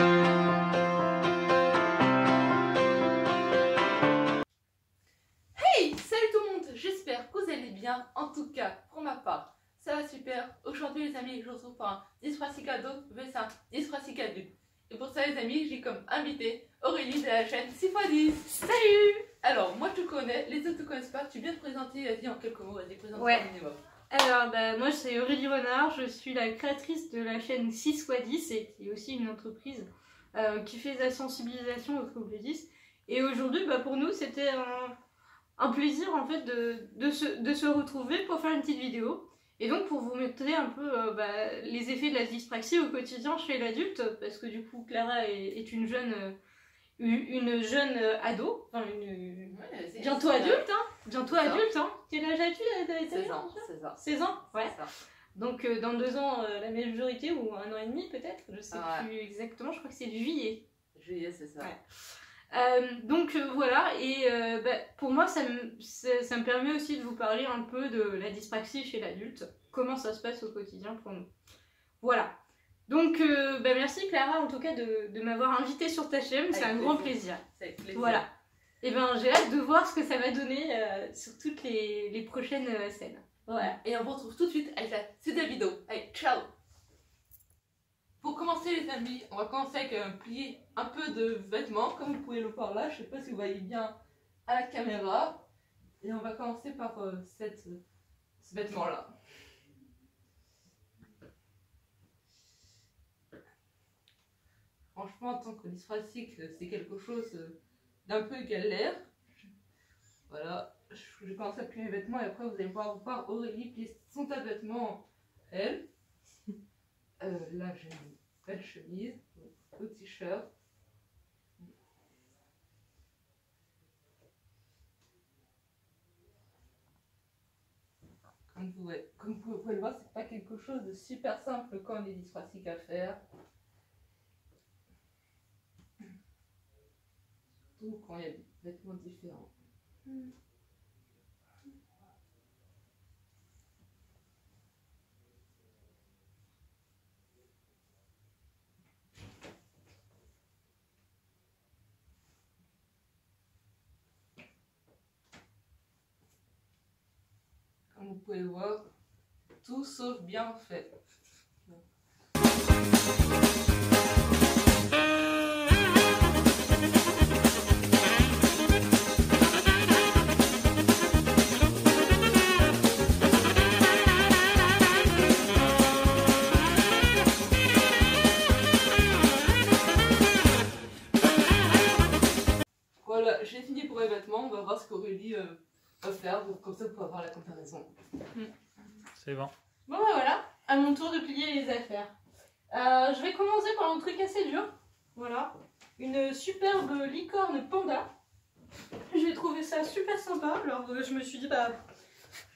Hey, salut tout le monde, j'espère que vous allez bien. En tout cas, pour ma part, ça va super. Aujourd'hui les amis, je vous retrouve pour un dyspraxique ado vs un dyspraxique adulte. Et pour ça les amis, j'ai comme invité Aurélie de la chaîne 6x10. Salut! Alors, moi tu connais, les autres ne te connaissent pas, tu viens te présenter, vas-y en quelques mots, vas-y, présente-toi Ouais. au minimum. Alors, moi c'est Aurélie Renard, je suis la créatrice de la chaîne 6x10 et qui est aussi une entreprise qui fait de la sensibilisation aux troubles 10. Et aujourd'hui, pour nous, c'était un plaisir en fait de se retrouver pour faire une petite vidéo. Et donc pour vous montrer un peu les effets de la dyspraxie au quotidien chez l'adulte, parce que du coup Clara est une jeune ado, enfin bientôt adulte, hein. Bientôt adulte, hein. Quel âge as-tu? 16 ans. 16 ans, ouais. Donc dans 2 ans, la majorité, ou 1 an et demi peut-être, je sais plus exactement, je crois que c'est juillet. Juillet, c'est ça. Ouais. Donc voilà, et pour moi ça me permet aussi de vous parler un peu de la dyspraxie chez l'adulte, comment ça se passe au quotidien pour nous. Voilà. Donc merci Clara en tout cas de m'avoir invitée sur ta chaîne, c'est un grand plaisir. Avec plaisir. Voilà. Et j'ai hâte de voir ce que ça va donner sur toutes les prochaines scènes. Voilà. Et on vous retrouve tout de suite avec la suite de la vidéo. Allez, ciao! Pour commencer les amis, on va commencer avec un plié un peu de vêtements, comme vous pouvez le voir là, je sais pas si vous voyez bien à la caméra. Et on va commencer par ce vêtement là. Franchement, en tant que dyspraxique, c'est quelque chose d'un peu galère. Voilà, je vais commencer à plier mes vêtements et après vous allez voir Aurélie plier son tas de vêtements, elle. Là j'ai une belle chemise, au t-shirt. Comme vous pouvez le voir, c'est pas quelque chose de super simple quand on est dyspraxique à faire. Surtout quand il y a des vêtements différents. Comme vous pouvez le voir, tout sauf bien fait. Voilà, j'ai fini pour les vêtements, on va voir ce qu'Aurélie va faire, comme ça vous pouvez avoir la comparaison. C'est bon. Bon voilà, à mon tour de plier les affaires. Je vais commencer par un truc assez dur. Voilà, une superbe licorne panda. J'ai trouvé ça super sympa. Alors je me suis dit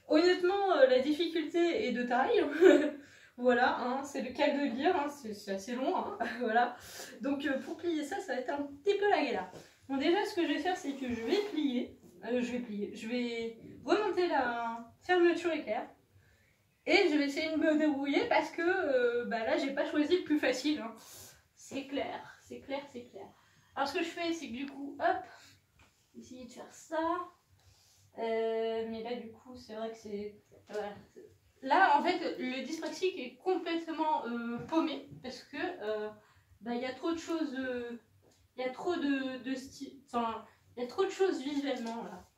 honnêtement la difficulté est de taille. Voilà, hein, c'est le cas de le dire, hein, c'est assez long. Hein, voilà. Donc pour plier ça, ça va être un petit peu la galère. Bon déjà ce que je vais faire c'est que je vais plier. Je vais remonter la fermeture éclair. Et je vais essayer de me débrouiller parce que là j'ai pas choisi le plus facile. Hein. C'est clair, c'est clair, c'est clair. Alors ce que je fais c'est que du coup, hop, essayer de faire ça. Mais là du coup c'est vrai que c'est... Voilà. Là en fait le dyspraxique est complètement paumé parce que il y a trop de choses... Il y a trop de style... Enfin, il y a trop de choses visuellement là.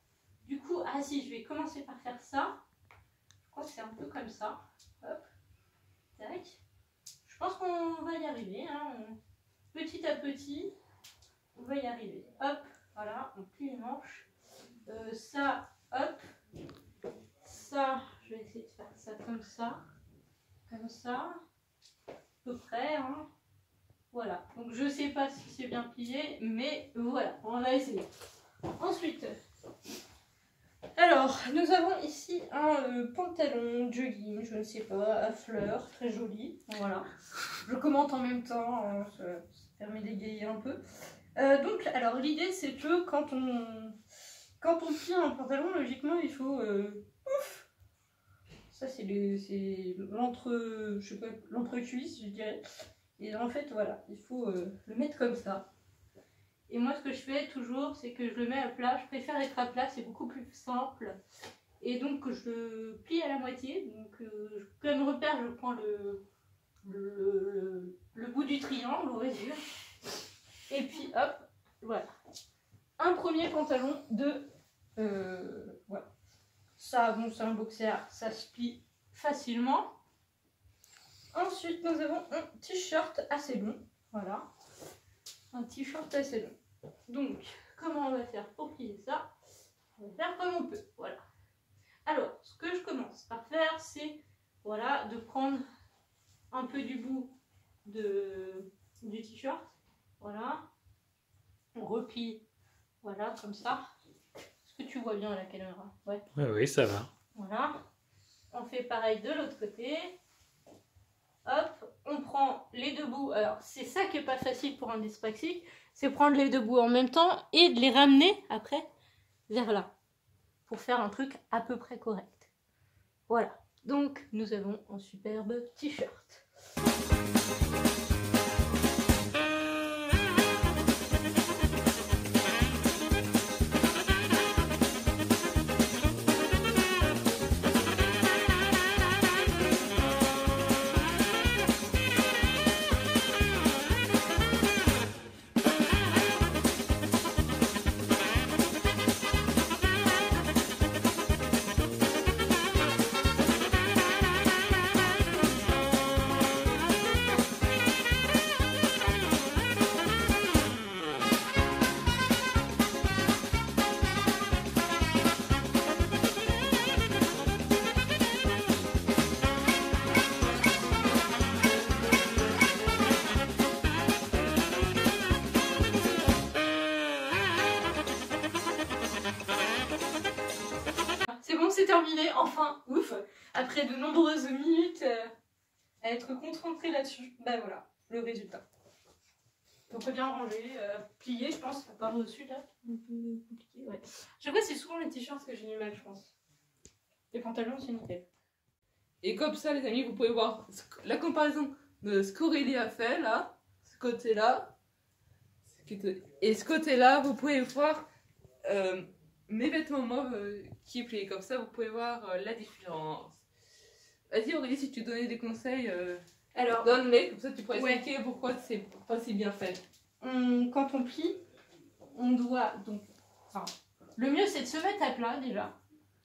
Du coup, je vais commencer par faire ça. Je crois que c'est un peu comme ça. Hop. Tac. Je pense qu'on va y arriver. Hein. Petit à petit, on va y arriver. Hop. Voilà. On plie les manches. Ça, hop. Ça, je vais essayer de faire ça comme ça. Comme ça. À peu près. Hein. Voilà. Donc je sais pas si c'est bien plié, mais voilà. On va essayer. Ensuite. Alors, nous avons ici un pantalon jogging, je ne sais pas, à fleurs, très joli. Voilà. Je commente en même temps, ça permet d'égayer un peu. Donc, alors l'idée c'est que quand on plie un pantalon, logiquement il faut... ouf, ça c'est l'entre-cuisse, je dirais. Et en fait, voilà, il faut le mettre comme ça. Et moi, ce que je fais toujours, c'est que je le mets à plat. Je préfère être à plat, c'est beaucoup plus simple. Et donc, je le plie à la moitié. Donc, comme repère, je prends le bout du triangle, on va dire. Et puis, hop, voilà. Un premier pantalon de... voilà. Ça, bon, c'est un boxer, ça se plie facilement. Ensuite, nous avons un t-shirt assez long. Voilà. Un t-shirt assez long. Donc, comment on va faire pour plier ça? On va faire comme on peut. Voilà. Alors, ce que je commence par faire, c'est voilà, de prendre un peu du bout du t-shirt. Voilà. On replie. Voilà, comme ça. Est-ce que tu vois bien à la caméra? Ouais. Oui, oui, ça va. Voilà. On fait pareil de l'autre côté. Hop, on prend les deux bouts. Alors, c'est ça qui est pas facile pour un dyspraxique, c'est prendre les deux bouts en même temps et de les ramener après vers là pour faire un truc à peu près correct. Voilà. Donc, nous avons un superbe t-shirt. C'est bon, c'est terminé, enfin, ouf, après de nombreuses minutes à être concentré là-dessus. Bah voilà, le résultat. Donc bien rangé, plié, je pense, par au-dessus là, un peu compliqué, ouais. Je crois que c'est souvent les t-shirts que j'ai du mal, je pense. Les pantalons, c'est nickel. Et comme ça, les amis, vous pouvez voir la comparaison de ce qu'Aurélie a fait là, ce côté-là, et ce côté-là, vous pouvez voir mes vêtements mauves qui est plié comme ça, vous pouvez voir la différence. Vas-y Aurélie, si tu donnais des conseils, Alors, donne-les, comme ça tu pourrais ouais. expliquer pourquoi c'est pas si bien fait. quand on plie, on doit donc... Enfin, le mieux c'est de se mettre à plat déjà.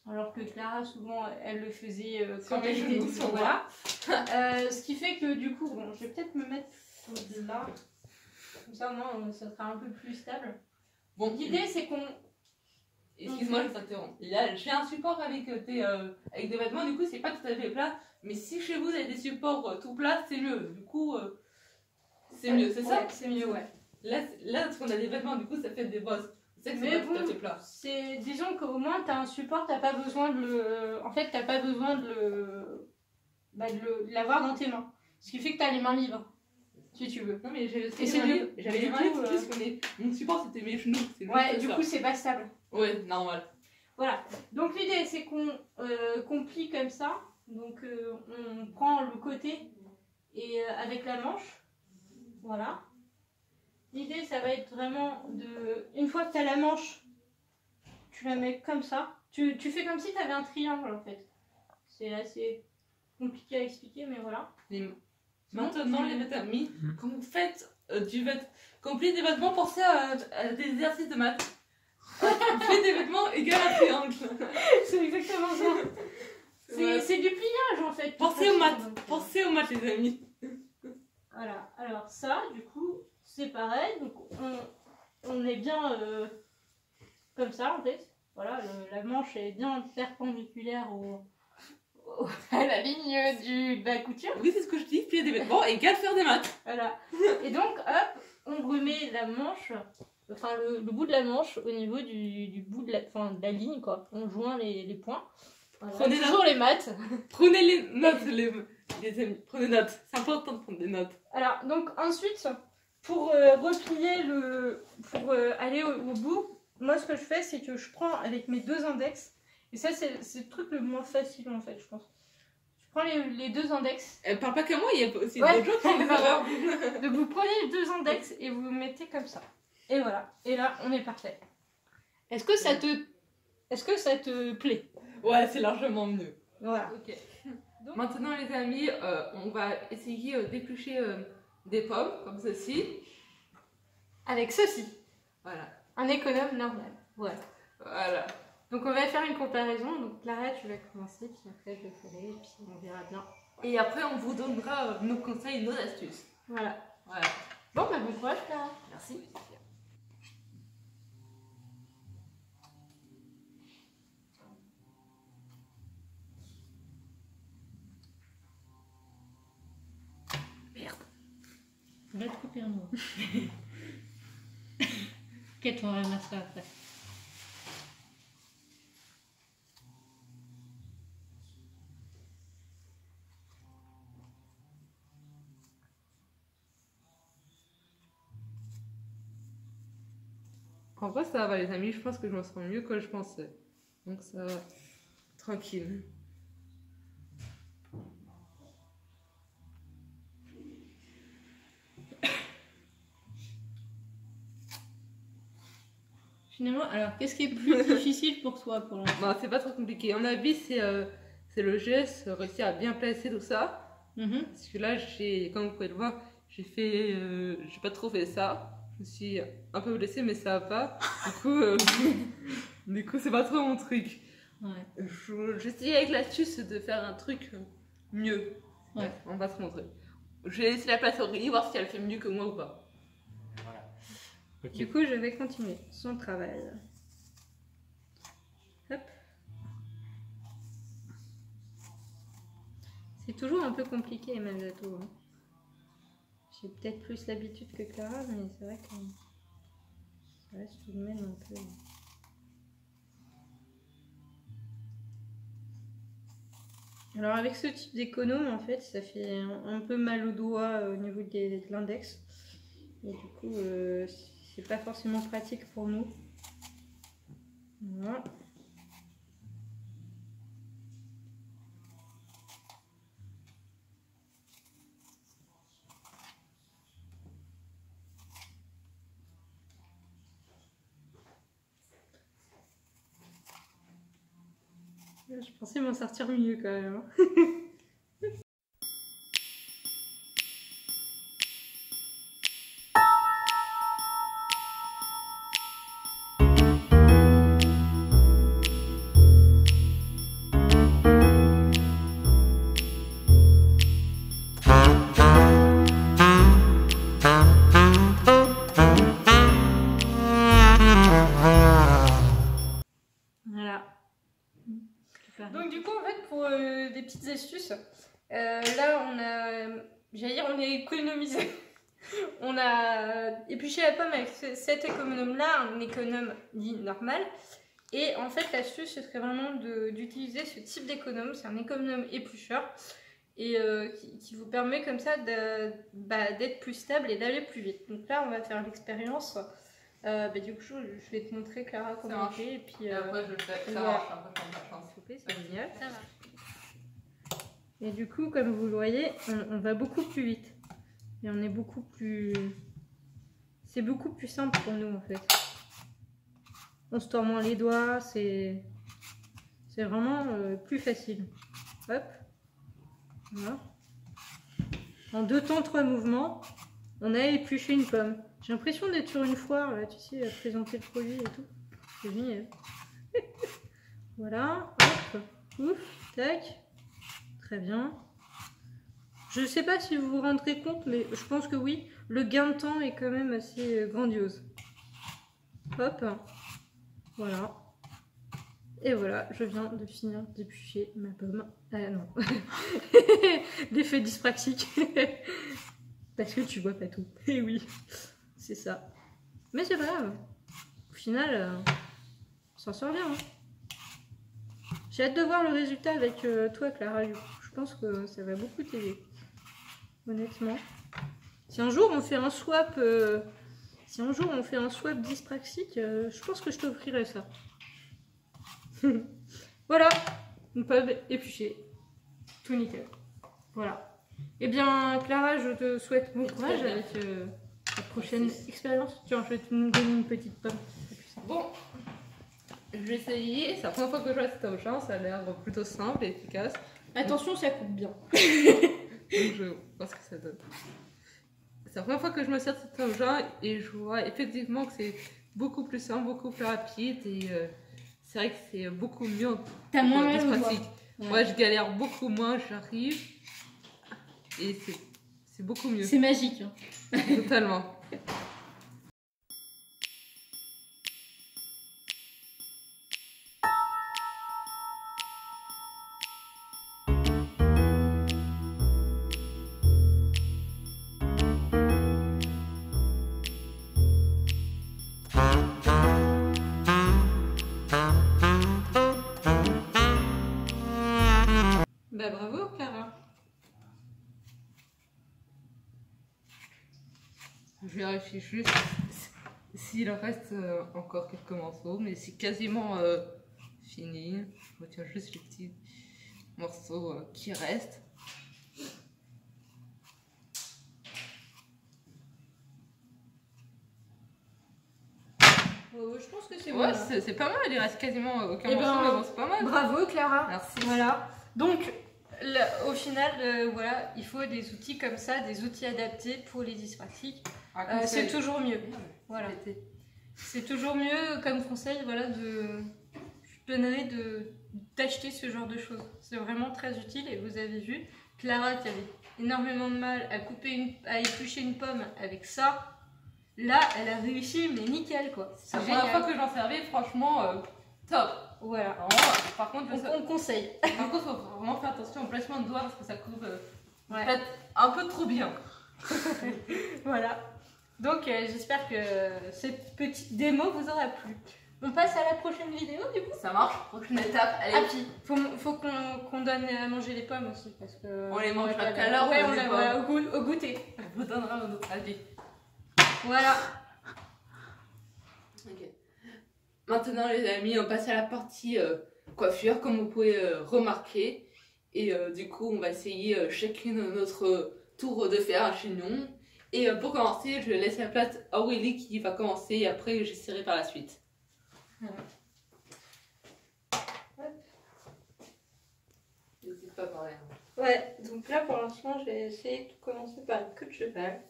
Alors que Clara, souvent, elle le faisait quand Sur mes elle était... genoux, sur Voilà. Ce qui fait que du coup, bon, je vais peut-être me mettre là. Comme ça, au moins, ça sera un peu plus stable. Bon, L'idée, c'est qu'on... excuse-moi, je t'interromps. Là, j'ai un support avec, avec des vêtements, du coup, c'est pas tout à fait plat. Mais si chez vous, vous avez des supports tout plats, c'est mieux. Du coup, c'est mieux, c'est ça? Ouais, c'est mieux, ouais. Là, parce qu'on a des vêtements, du coup, ça fait des bosses. C'est que c'est Mais pas bon, tout à fait plat. disons qu'au moins, t'as un support, t'as pas besoin de le... En fait, t'as pas besoin de l'avoir dans tes mains. Ce qui fait que t'as les mains libres, si tu veux. Non, mais j'avais du les mains coup, libres, c'est juste que mon support, c'était mes genoux. Ouais, du coup, c'est pas stable. Ouais, normal. Voilà, donc l'idée c'est qu'on plie comme ça, donc on prend le côté et avec la manche, voilà. L'idée ça va être vraiment de, une fois que tu as la manche, tu la mets comme ça, tu fais comme si tu avais un triangle en fait. C'est assez compliqué à expliquer mais voilà. Maintenant, les vêtements, quand vous faites quand vous pliez des vêtements, pensez à des exercices de maths. Vous faites des vêtements égale à triangle. C'est exactement ça. C'est du pliage en fait. Pensez aux maths. Pensez aux maths, les amis. Voilà, alors ça, du coup, c'est pareil. Donc on est bien comme ça en fait. Voilà, la manche est bien perpendiculaire à la ligne de la couture. Oui, c'est ce que je dis, plier des vêtements égale faire des maths. Voilà. Et donc, hop, on remet la manche. Enfin, le bout de la manche au niveau du bout de de la ligne, quoi. On joint les points. Voilà. Prenez toujours les maths. Prenez les notes, les amis. Prenez notes. C'est important de prendre des notes. Alors, donc ensuite, pour replier pour aller au bout, moi ce que je fais, c'est que je prends avec mes deux index. Et ça, c'est le truc le moins facile en fait, je pense. prends les deux index. Elle parle pas que moi, il y a aussi Ouais. d'autres gens qui parlent. Donc vous prenez les deux index et vous mettez comme ça. Et voilà. Et là, on est parfait. Est-ce que ça te plaît? Ouais, c'est largement mieux. Voilà. Ok. Maintenant, les amis, on va essayer d'éplucher des pommes, comme ceci. Avec ceci. Voilà. Un économe normal. Voilà. Voilà. Donc on va faire une comparaison. Donc Clara, tu vas commencer, puis après je ferai, et puis on verra bien. Et après, on vous donnera nos conseils, nos astuces. Voilà. Voilà. Bon, bah bon courage Clara. Merci. On va te couper un mot. Qu'est-ce qu'on ramasse ça après? En vrai, ça va, les amis. Je pense que je m'en sens mieux que je pensais. Donc, ça va. Tranquille. Finalement, alors qu'est-ce qui est plus difficile pour toi pour l'instant? Non, c'est pas trop compliqué. À mon avis, c'est le geste, réussir à bien placer tout ça. Parce que là, comme vous pouvez le voir, j'ai pas trop fait ça. Je me suis un peu blessée, mais ça va pas. Du coup, c'est pas trop mon truc. Ouais. J'essaie avec l'astuce de faire un truc mieux. Ouais. On va se montrer. Je vais laisser la place à Aurélie, voir si elle fait mieux que moi ou pas. Voilà. Ok. Du coup, je vais continuer son travail. Hop. C'est toujours un peu compliqué, même gâteau. Hein. J'ai peut-être plus l'habitude que Clara, mais c'est vrai que ça reste tout de même un peu. Alors avec ce type d'économe, en fait, ça fait un peu mal au doigt au niveau de l'index. Et du coup, c'est pas forcément pratique pour nous. Voilà. Je pensais m'en sortir mieux quand même. Hein. Voilà. Donc du coup en fait pour des petites astuces, là on a, j'allais dire on a économisé, on a épluché la pomme avec cet économe là, un économe dit normal. Et en fait l'astuce ce serait vraiment d'utiliser ce type d'économe, c'est un économe éplucheur et qui vous permet comme ça d'être plus stable et d'aller plus vite. Donc là on va faire l'expérience. Du coup, je vais te montrer Clara comment on fait et puis après, je le fais. Ça voilà. marche un peu comme la chance. c'est génial. Ça va. Et du coup, comme vous le voyez, on va beaucoup plus vite et on est beaucoup plus. C'est beaucoup plus simple pour nous en fait. On se tord moins les doigts, c'est vraiment plus facile. Hop, voilà. En 2 temps, 3 mouvements, on a épluché une pomme. J'ai l'impression d'être sur une foire, là, tu sais, à présenter le produit et tout. C'est génial. Voilà, hop, ouf, tac. Très bien. Je ne sais pas si vous vous rendrez compte, mais je pense que oui, le gain de temps est quand même assez grandiose. Hop, voilà. Et voilà, je viens de finir d'éplucher ma pomme. Ah non. L'effet dyspraxique. Parce que tu vois pas tout. Et oui. C'est ça. Mais c'est pas grave. Au final, on s'en sort bien. Hein. J'ai hâte de voir le résultat avec toi, Clara. Je pense que ça va beaucoup t'aider. Honnêtement. Si un jour on fait un swap, dyspraxique, je pense que je t'offrirai ça. Voilà. Une pomme épluchée. tout nickel. Voilà. Eh bien, Clara, je te souhaite bon courage avec ta prochaine expérience. Tiens, je vais te donner une petite pomme. Bon, je vais essayer. C'est la première fois que je joue à cet engin. Ça a l'air plutôt simple et efficace. Attention, ça coupe bien. Donc je vois ce que ça donne. C'est la première fois que je me sers de cet engin et je vois effectivement que c'est beaucoup plus simple, beaucoup plus rapide et c'est vrai que c'est beaucoup mieux. T'as moins mal au doigt. pratique. Ouais. Moi, je galère beaucoup moins, j'arrive et c'est beaucoup mieux. C'est magique. Hein. Totalement. Bah bravo, Clara. Je vérifie juste s'il reste encore quelques morceaux, mais c'est quasiment fini. Je retiens juste les petits morceaux qui restent. Je pense que c'est Ouais, bon. c'est pas mal, il reste quasiment aucun Eh morceau, ben, mais bon, c'est pas mal. Bravo, Clara. Merci. Voilà. Donc, au final, voilà, il faut des outils comme ça, des outils adaptés pour les dyspraxiques. C'est toujours mieux. Voilà. C'est toujours mieux comme conseil, voilà, je donnerais d'acheter ce genre de choses. C'est vraiment très utile et vous avez vu, Clara qui avait énormément de mal à éplucher une pomme avec ça, là elle a réussi mais nickel quoi. C'est la première fois que j'en servais, franchement, top. Voilà. Vraiment, par contre, On conseille. par contre, faut vraiment faire attention au placement de doigts parce que ça coupe Ouais. peut-être un peu trop bien. Voilà. Donc j'espère que cette petite démo vous aura plu. On passe à la prochaine vidéo du coup. Ça marche, prochaine étape, allez. Ah puis, faut qu'on donne à manger les pommes aussi parce que... On les mangera ouais, tout à l'heure, ouais, on on les les pommes. voilà, au goûter. On vous donnera notre avis. Voilà. Ok. Maintenant les amis, on passe à la partie coiffure comme vous pouvez remarquer. Et du coup on va essayer chacune notre tour de faire un chignon. Et pour commencer, je laisse la place à Aurélie qui va commencer et après j'essaierai par la suite. N'hésite pas à parler. Ouais, donc là pour l'instant je vais essayer de commencer par une queue de cheval.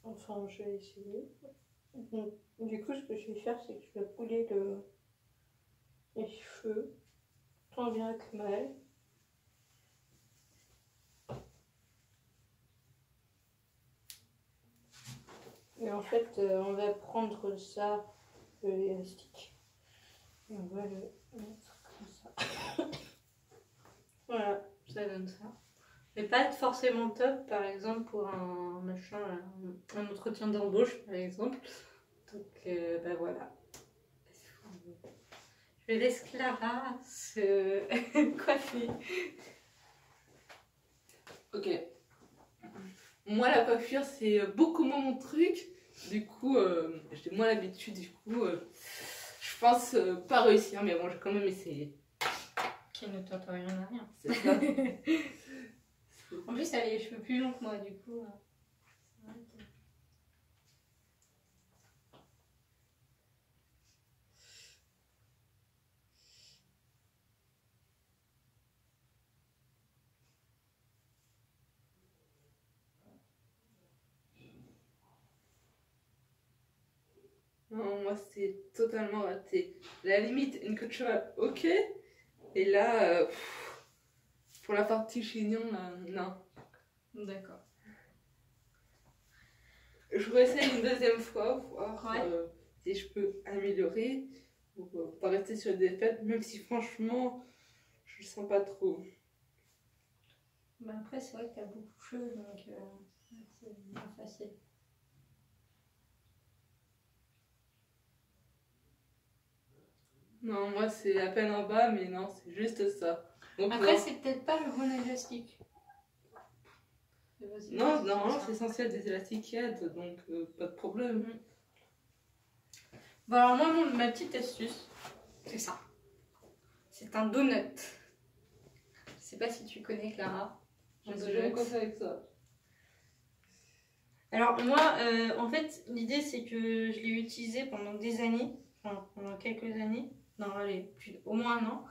Enfin, je vais essayer. Donc, du coup, ce que je vais faire, c'est que je vais couler les cheveux tant bien que mal. Et en fait, on va prendre ça, l'élastique, et on va le mettre comme ça. Voilà, ça donne ça. Mais pas être forcément top, par exemple, pour un machin, un entretien d'embauche, par exemple. Donc, bah voilà. Je laisse Clara se coiffer. Ok. Moi, la coiffure, c'est beaucoup moins mon truc. Du coup, j'ai moins l'habitude. Du coup, je pense pas réussir. Mais bon, j'ai quand même essayé. Qui ne tente rien à rien. C'est ça. En plus, elle a les cheveux plus longs que moi, du coup. C'est vrai que... Non, moi, c'est totalement raté. À la limite, une queue de cheval, ok. Et là, pour la partie chignon, non. D'accord. Je réessaye une deuxième fois, voir Ouais. si je peux améliorer. Pour pas rester sur des défaites, même si franchement, je le sens pas trop. Bah après, c'est vrai que t'as beaucoup de cheveux, donc c'est bien facile. Non, moi, c'est à peine en bas, mais non, c'est juste ça. Donc, Après, non. c'est peut-être pas le bon élastique. Non, normalement, c'est essentiel des élastiques qui aident, donc pas de problème. Bon, alors moi, ma petite astuce, c'est ça. C'est un donut. Je sais pas si tu connais Clara. Je sais jamais quoi faire avec ça. Alors moi, en fait, l'idée c'est que je l'ai utilisé pendant des années, enfin pendant quelques années, non allez, au moins un an,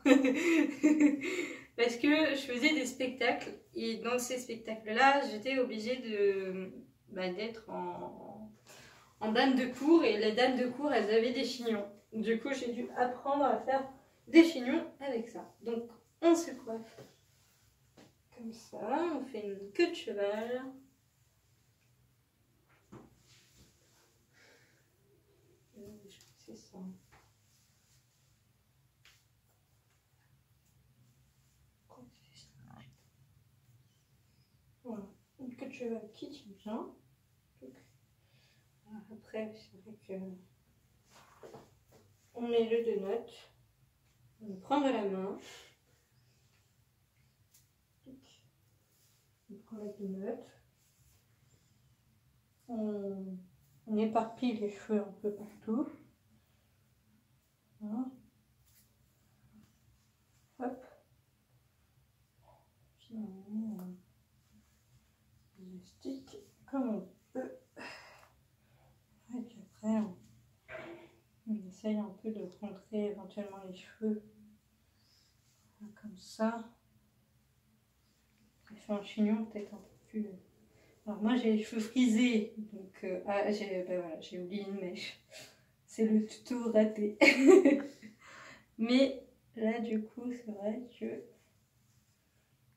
parce que je faisais des spectacles et dans ces spectacles-là, j'étais obligée d'être en dame de cour et les dames de cour, elles avaient des chignons. Du coup, j'ai dû apprendre à faire des chignons avec ça. Donc, on se coiffe comme ça, on fait une queue de cheval. C'est ça. Voilà, une queue de cheval qui tient bien. Après, c'est vrai que on met le donut, on prend de la main, on prend le donut, on éparpille les cheveux un peu partout. Voilà. Hop. Puis on met des élastiques comme on peut. Et puis après, on essaye un peu de rentrer éventuellement les cheveux comme ça. J'ai fait un chignon peut-être un peu plus. Alors moi j'ai les cheveux frisés, donc j'ai oublié une mèche. C'est le tuto raté. Mais là du coup c'est vrai que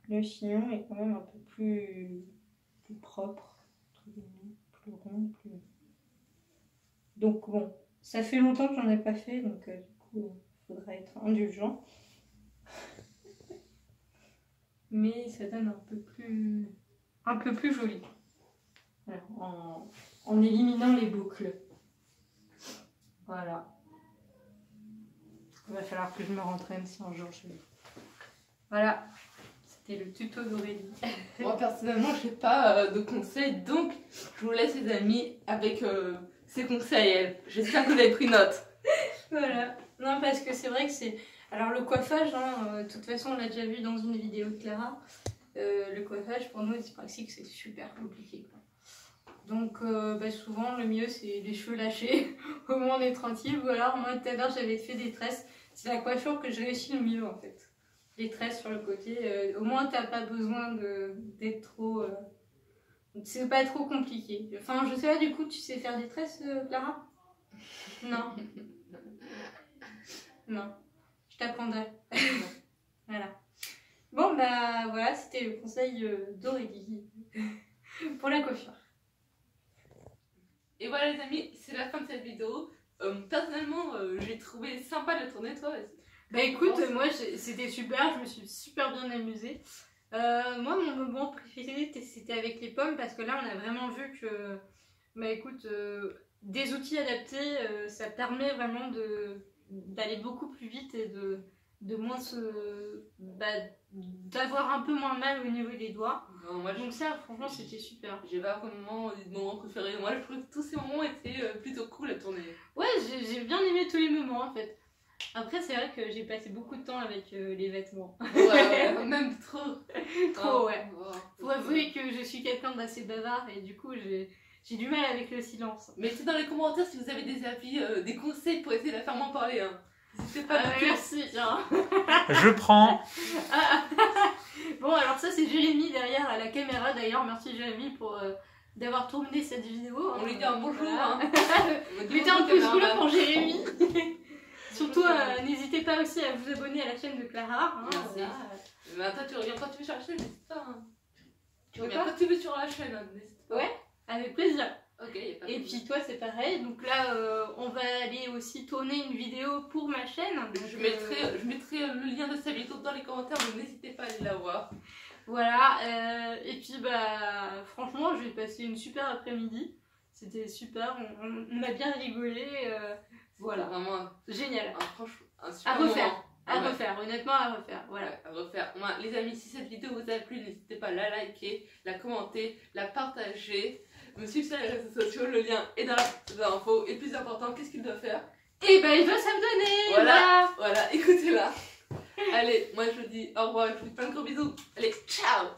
le chignon est quand même un peu plus propre, plus rond, plus. Donc bon, ça fait longtemps que j'en ai pas fait, donc du coup, il faudra être indulgent. Mais ça donne un peu plus joli. Alors, en éliminant les boucles. Voilà. Il va falloir que je me rentraîne si un jour je vais. Voilà. C'était le tuto d'Aurélie. Moi personnellement, je n'ai pas de conseils, donc je vous laisse les amis avec ses conseils à elle. J'espère que vous avez pris note. Voilà. Non, parce que c'est vrai que c'est. Alors, le coiffage, de toute façon, on l'a déjà vu dans une vidéo de Clara. Le coiffage, pour nous, c'est pratique, c'est super compliqué, quoi. Donc, souvent, le mieux, c'est les cheveux lâchés. Au moins, on est tranquille. Ou alors, moi, tout à l'heure, j'avais fait des tresses. C'est la coiffure que je réussis le mieux, en fait. Les tresses sur le côté. Au moins, t'as pas besoin d'être trop. C'est pas trop compliqué. Enfin, je sais pas, du coup, tu sais faire des tresses, Clara? Non. Non. Je t'apprendrai. Voilà. Bon, bah voilà, c'était le conseil d'Aurélie pour la coiffure. Et voilà les amis, c'est la fin de cette vidéo. Personnellement, j'ai trouvé sympa de la tourner, toi. Bah écoute, moi c'était super, je me suis super bien amusée. Moi mon moment préféré c'était avec les pommes parce que là on a vraiment vu que, bah écoute, des outils adaptés, ça permet vraiment d'aller beaucoup plus vite et de moins d'avoir un peu moins mal au niveau des doigts. Non, moi, donc ça franchement c'était super. J'ai pas vraiment des moments préférés. Moi je trouve que tous ces moments étaient plutôt cool à tourner. Ouais, j'ai bien aimé tous les moments en fait. Après c'est vrai que j'ai passé beaucoup de temps avec les vêtements. Ouais, même trop. Trop, ouais. Faut avouer que je suis quelqu'un d'assez bavard et du coup j'ai du mal avec le silence. Mettez dans les commentaires si vous avez des avis, des conseils pour essayer de la faire moins parler. Hein. N'hésitez pas à merci. Je prends. Bon, alors ça c'est Jérémy derrière à la caméra. D'ailleurs, merci Jérémy pour d'avoir tourné cette vidéo. On lui dit un bonjour. Voilà. Hein. Mettez un pouce bleu pour Jérémy. Surtout, n'hésitez pas aussi à vous abonner à la chaîne de Clara. Hein, voilà. Mais attends, tu reviens quand tu veux sur la chaîne, n'hésite pas. Hein. Tu reviens quand tu veux sur la chaîne, n'hésite pas. Ouais, avec plaisir. Ok, y a pas de et puis toi c'est pareil, donc là on va aller aussi tourner une vidéo pour ma chaîne. Je mettrai le lien de sa vidéo dans les commentaires, donc n'hésitez pas à aller la voir. Voilà, et puis bah franchement j'ai passé une super après-midi, c'était super, on a bien rigolé, voilà. Vraiment génial. Un super à refaire. Moment. À refaire, honnêtement à refaire, voilà. Ouais, à refaire. Les amis, si cette vidéo vous a plu, n'hésitez pas à la liker, la commenter, la partager, me suivre sur les réseaux sociaux, le lien est dans la info. Et plus important, qu'est-ce qu'il doit faire? Et ben il doit s'abonner. Voilà, écoutez-la. Allez, moi je vous dis au revoir, je vous fais plein de gros bisous. Allez, ciao.